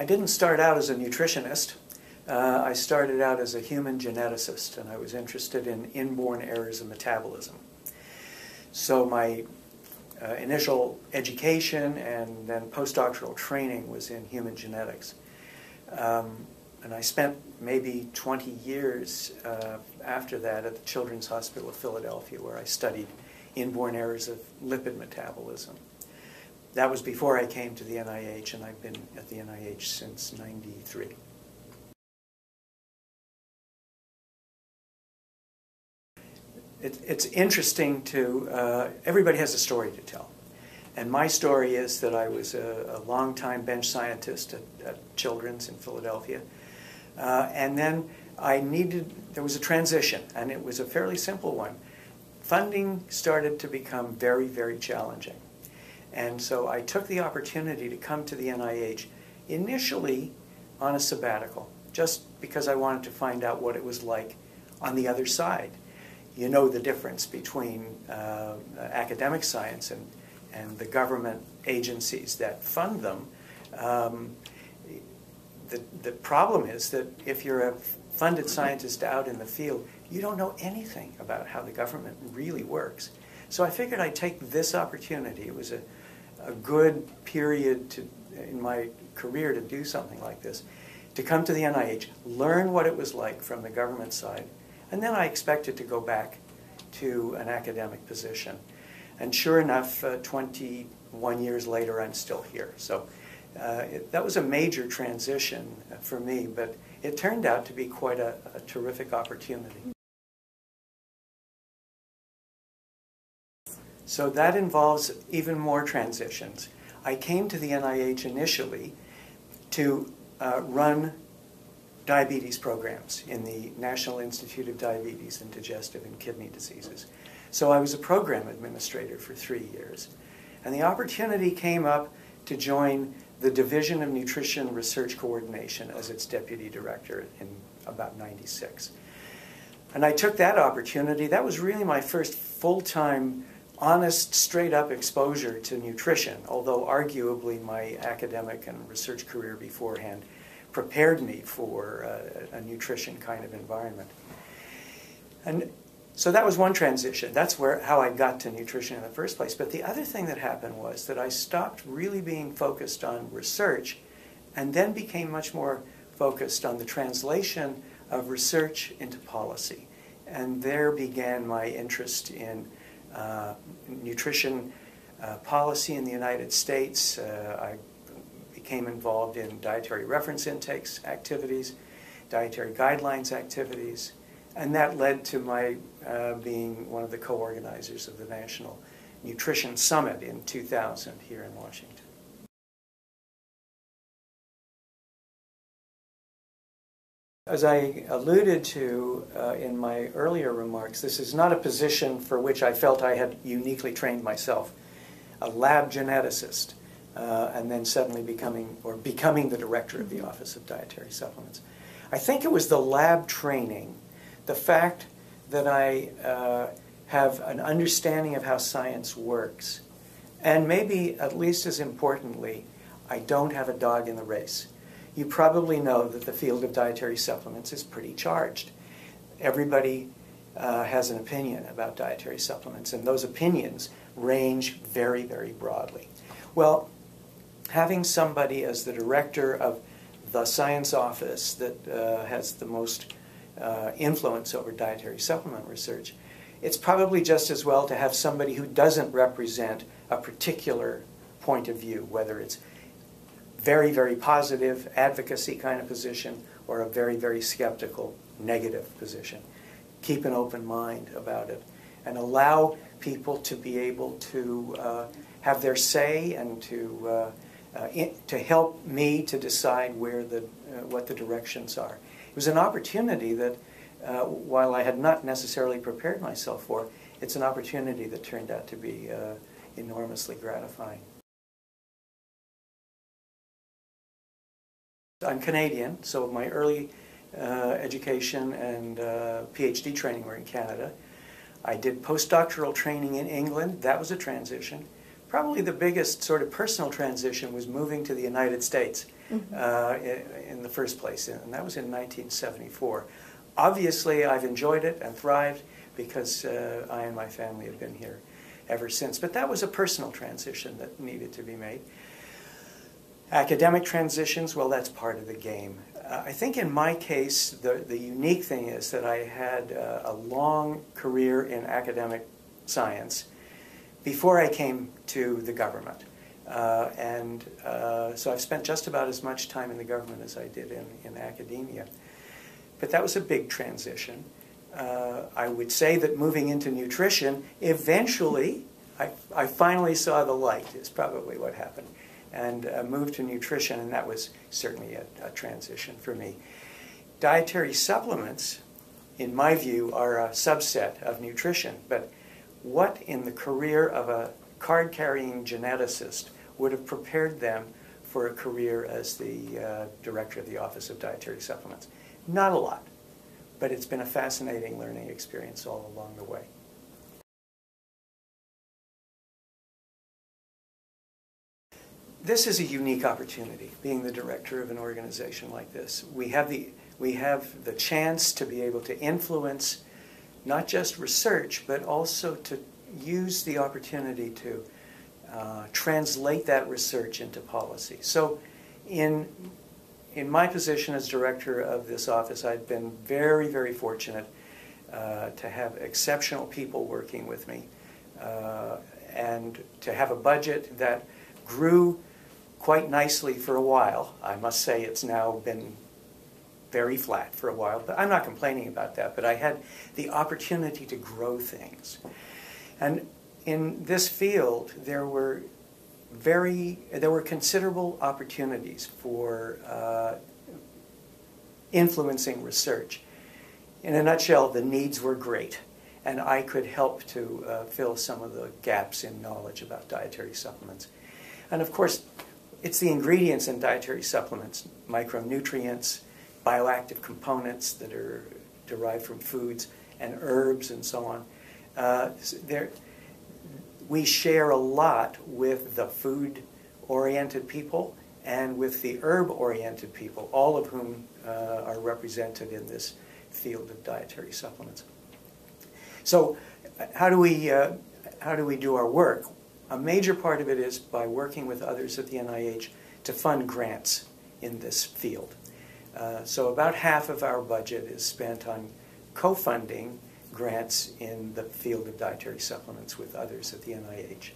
I didn't start out as a nutritionist. I started out as a human geneticist, and I was interested in inborn errors of metabolism. So my initial education and then postdoctoral training was in human genetics. And I spent maybe 20 years after that at the Children's Hospital of Philadelphia, where I studied inborn errors of lipid metabolism. That was before I came to the NIH, and I've been at the NIH since '93. It's interesting to, everybody has a story to tell. And my story is that I was a long-time bench scientist at Children's in Philadelphia. And then there was a transition, and it was a fairly simple one. Funding started to become very, very challenging. And so I took the opportunity to come to the NIH, initially on a sabbatical, just because I wanted to find out what it was like on the other side. You know the difference between academic science and the government agencies that fund them. The problem is that if you're a funded scientist out in the field, you don't know anything about how the government really works. So I figured I'd take this opportunity. It was a good period in my career to do something like this, to come to the NIH, learn what it was like from the government side, and then I expected to go back to an academic position. And sure enough, 21 years later, I'm still here. So that was a major transition for me, but it turned out to be quite a terrific opportunity. So that involves even more transitions. I came to the NIH initially to run diabetes programs in the National Institute of Diabetes and Digestive and Kidney Diseases. So I was a program administrator for 3 years. And the opportunity came up to join the Division of Nutrition Research Coordination as its deputy director in about '96. And I took that opportunity. That was really my first full-time, honest, straight-up exposure to nutrition, although arguably my academic and research career beforehand prepared me for a nutrition kind of environment. And so that was one transition. That's how I got to nutrition in the first place. But the other thing that happened was that I stopped really being focused on research and then became much more focused on the translation of research into policy. And there began my interest in nutrition policy in the United States. I became involved in dietary reference intakes activities, dietary guidelines activities, and that led to my being one of the co-organizers of the National Nutrition Summit in 2000 here in Washington. As I alluded to in my earlier remarks, this is not a position for which I felt I had uniquely trained myself. A lab geneticist, and then suddenly becoming the director of the Office of Dietary Supplements. I think it was the lab training, the fact that I have an understanding of how science works, and maybe at least as importantly, I don't have a dog in the race. You probably know that the field of dietary supplements is pretty charged. Everybody has an opinion about dietary supplements, and those opinions range very, very broadly. Well, having somebody as the director of the science office that has the most influence over dietary supplement research, it's probably just as well to have somebody who doesn't represent a particular point of view, whether it's very, very positive advocacy kind of position or a very, very skeptical negative position. Keep an open mind about it and allow people to be able to have their say and to help me to decide where what the directions are. It was an opportunity that, while I had not necessarily prepared myself for, it's an opportunity that turned out to be enormously gratifying. I'm Canadian, so my early education and Ph.D. training were in Canada. I did postdoctoral training in England. That was a transition. Probably the biggest sort of personal transition was moving to the United States. in the first place, and that was in 1974. Obviously, I've enjoyed it and thrived because I and my family have been here ever since. But that was a personal transition that needed to be made. Academic transitions, well, that's part of the game. I think in my case, the unique thing is that I had a long career in academic science before I came to the government. So I've spent just about as much time in the government as I did in academia. But that was a big transition. I would say that moving into nutrition, eventually, I finally saw the light, is probably what happened, and moved to nutrition, and that was certainly a transition for me. Dietary supplements, in my view, are a subset of nutrition, but what in the career of a card-carrying geneticist would have prepared them for a career as the director of the Office of Dietary Supplements? Not a lot, but it's been a fascinating learning experience all along the way. This is a unique opportunity, being the director of an organization like this. We have the chance to be able to influence not just research, but also to use the opportunity to translate that research into policy. So in my position as director of this office, I've been very, very fortunate to have exceptional people working with me and to have a budget that grew quite nicely for a while. I must say it's now been very flat for a while, but I'm not complaining about that. But I had the opportunity to grow things. And in this field, there were considerable opportunities for influencing research. In a nutshell, the needs were great, and I could help to fill some of the gaps in knowledge about dietary supplements. And of course, it's the ingredients in dietary supplements, micronutrients, bioactive components that are derived from foods, and herbs and so on. We share a lot with the food-oriented people and with the herb-oriented people, all of whom are represented in this field of dietary supplements. So how do we do our work? A major part of it is by working with others at the NIH to fund grants in this field. So about half of our budget is spent on co-funding grants in the field of dietary supplements with others at the NIH.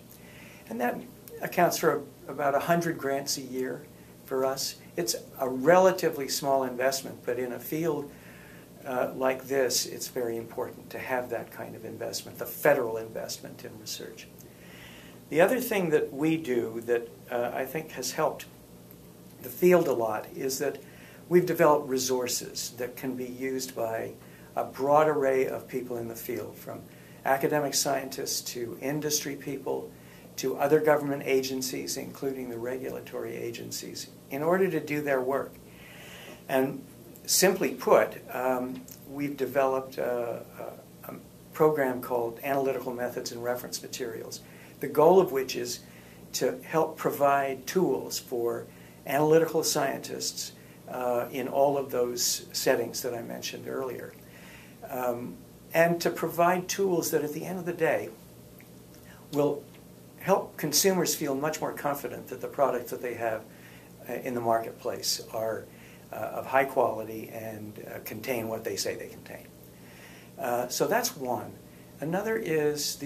And that accounts for about 100 grants a year for us. It's a relatively small investment, but in a field like this, it's very important to have that kind of investment, the federal investment in research. The other thing that we do that I think has helped the field a lot is that we've developed resources that can be used by a broad array of people in the field, from academic scientists to industry people to other government agencies, including the regulatory agencies, in order to do their work. And simply put, we've developed a program called Analytical Methods and Reference Materials, the goal of which is to help provide tools for analytical scientists in all of those settings that I mentioned earlier. And to provide tools that at the end of the day will help consumers feel much more confident that the products that they have in the marketplace are of high quality and contain what they say they contain. So that's one. Another is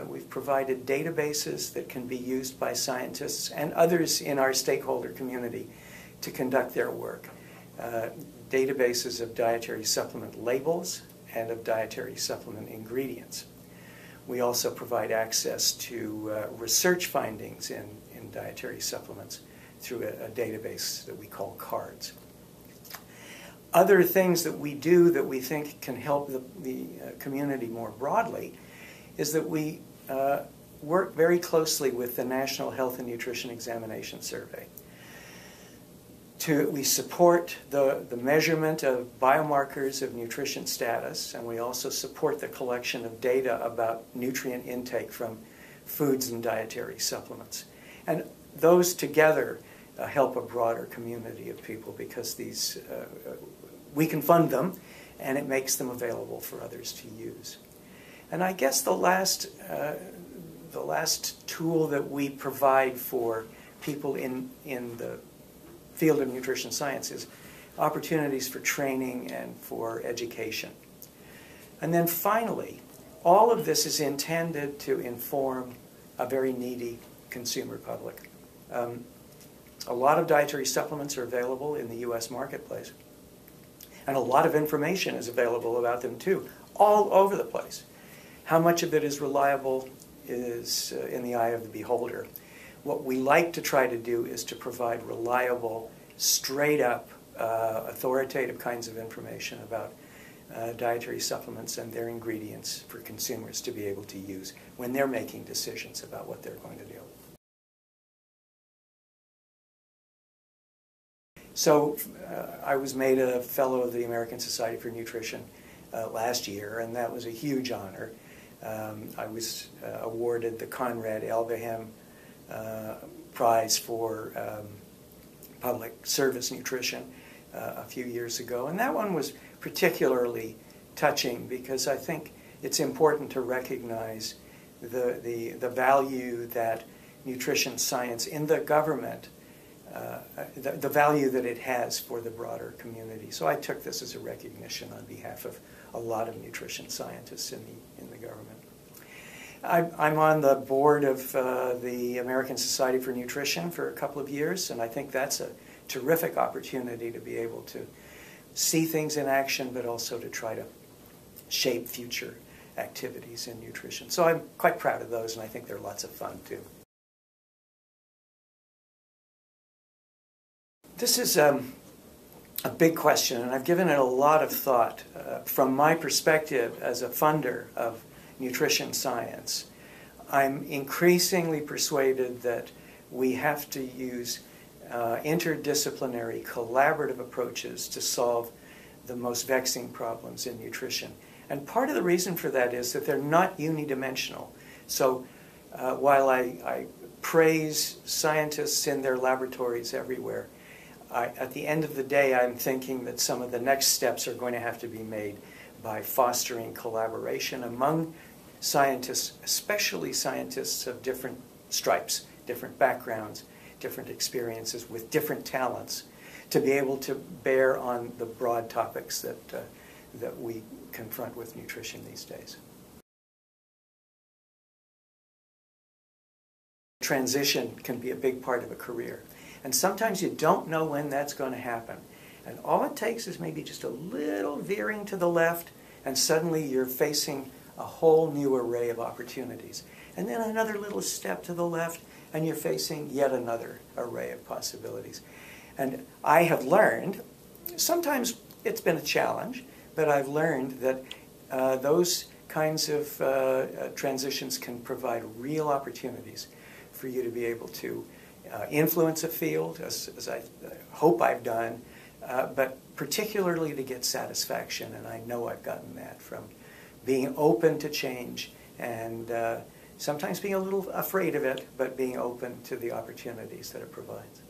we've provided databases that can be used by scientists and others in our stakeholder community to conduct their work. Databases of dietary supplement labels and of dietary supplement ingredients. We also provide access to research findings in dietary supplements through a database that we call CARDS. Other things that we do that we think can help the community more broadly is that we work very closely with the National Health and Nutrition Examination Survey. We support the measurement of biomarkers of nutrition status, and we also support the collection of data about nutrient intake from foods and dietary supplements. And those together help a broader community of people, because these we can fund them, and it makes them available for others to use. And I guess the last tool that we provide for people in the field of nutrition science is opportunities for training and for education. And then finally, all of this is intended to inform a very needy consumer public. A lot of dietary supplements are available in the U.S. marketplace, and a lot of information is available about them too, all over the place. How much of it is reliable is in the eye of the beholder. What we like to try to do is to provide reliable, straight-up, authoritative kinds of information about dietary supplements and their ingredients for consumers to be able to use when they're making decisions about what they're going to do. So I was made a Fellow of the American Society for Nutrition last year, and that was a huge honor. I was awarded the Conrad Elvehjem Prize for Public Service Nutrition a few years ago, and that one was particularly touching because I think it's important to recognize the value that nutrition science in the government, the value that it has for the broader community. So I took this as a recognition on behalf of a lot of nutrition scientists in the government. I'm on the board of the American Society for Nutrition for a couple of years, and I think that's a terrific opportunity to be able to see things in action, but also to try to shape future activities in nutrition. So I'm quite proud of those, and I think they're lots of fun too. This is a big question, and I've given it a lot of thought. From my perspective as a funder of nutrition science, I'm increasingly persuaded that we have to use interdisciplinary, collaborative approaches to solve the most vexing problems in nutrition. And part of the reason for that is that they're not unidimensional. So while I praise scientists in their laboratories everywhere, at the end of the day, I'm thinking that some of the next steps are going to have to be made by fostering collaboration among scientists, especially scientists of different stripes, different backgrounds, different experiences, with different talents, to be able to bear on the broad topics that we confront with nutrition these days. Transition can be a big part of a career. And sometimes you don't know when that's going to happen. And all it takes is maybe just a little veering to the left, and suddenly you're facing a whole new array of opportunities. And then another little step to the left, and you're facing yet another array of possibilities. And I have learned, sometimes it's been a challenge, but I've learned that those kinds of transitions can provide real opportunities for you to be able to influence a field, as I hope I've done, but particularly to get satisfaction, and I know I've gotten that from being open to change and sometimes being a little afraid of it, but being open to the opportunities that it provides.